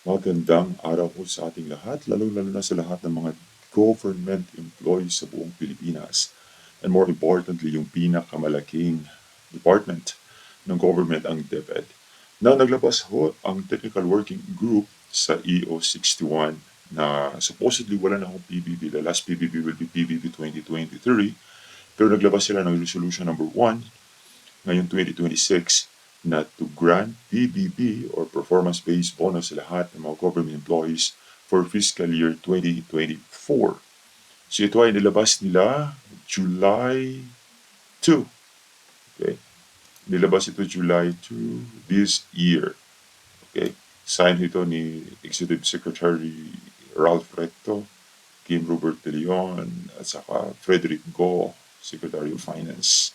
Magandang araw po sa ating lahat, lalo-lalo na sa lahat ng mga government employees sa buong Pilipinas. And more importantly, yung pinakamalaking department ng government ang DepEd. Na naglabas ho ang Technical Working Group sa EO61 na supposedly wala na akong PBB. The last PBB will be PBB 2023. Pero naglabas sila ng Resolution number 1 ngayong 2026 na to grant PBB or performance-based bonus sa lahat ng mga government employees for fiscal year 2024. So ito ay nilabas nila July 2. Okay? Nilabas ito July 2 this year. Okay? Sign ito ni Executive Secretary Ralph Recto, Kim Robert de Leon, at saka Frederick Go, Secretary of Finance,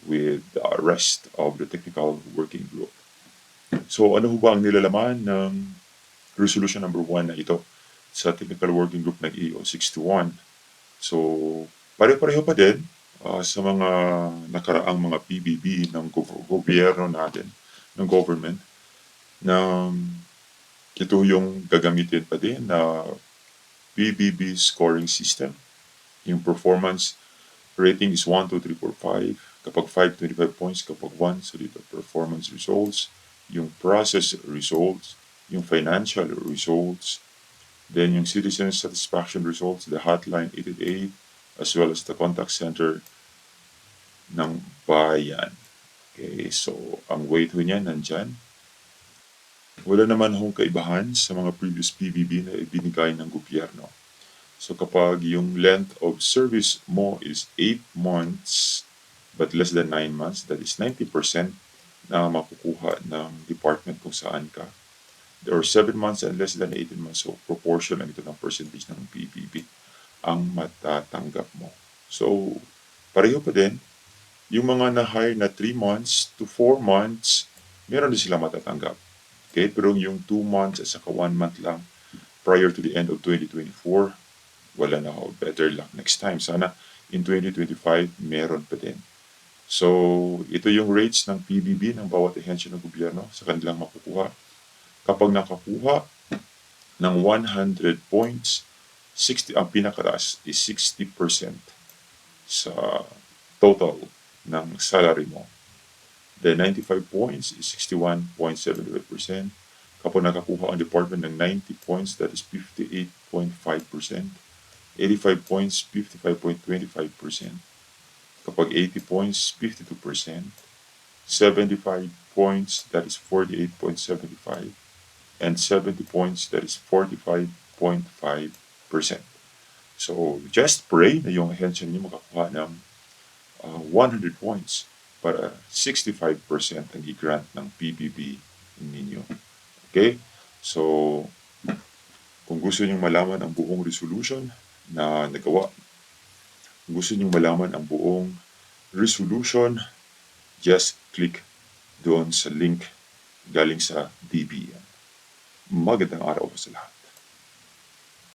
with the rest of the technical working group. So ano ho ba ang nilalaman ng resolution number 1 na ito sa technical working group ng EO61? So pare-pareho pa din sa mga nakaraang mga PBB ng gobyerno natin, ng government, na ito yung gagamitin pa din na PBB scoring system. Yung performance rating is 1, 2, 3, 4, 5. Kapag 5, 25 points. Kapag 1, solid performance results. Yung process results. Yung financial results. Then yung citizen satisfaction results, the hotline 888, as well as the contact center ng bayan. Okay, so ang weight ho niyan nandyan. Wala naman hong kaibahan sa mga previous PBB na ibinigay ng gobyerno. So kapag yung length of service mo is 8 months but less than 9 months, that is 90% na makukuha ng department kung saan ka. There are 7 months and less than 18 months, so proportion lang ito ng percentage ng PBB ang matatanggap mo. So pareho pa din, yung mga na-hire na 3 months to 4 months, meron din sila matatanggap. Okay, pero yung 2 months at saka 1 month lang prior to the end of 2024, wala na ho. Better luck next time. Sana in 2025, meron pa din. So, ito yung rates ng PBB ng bawat ahensya ng gobyerno sa kanilang makukuha. Kapag nakakuha ng 100 points, 60, ang pinakataas is 60% sa total ng salary mo. The 95 points is 61.75%. Kapag nakakuha ang department ng 90 points, that is 58.5%. 85 points, 55.25%. Kapag 80 points, 52%. 75 points, that is 48.75%. And 70 points, that is 45.5%. So, just pray na yung ahensya niyo makakuha ng 100 points para 65% ang i-grant ng PBB ninyo. Okay? So, kung gusto niyo malaman ang buong resolution na nagawa, kung gusto niyo malaman ang buong resolution, just click doon sa link galing sa DBM. Magandang araw po sa lahat.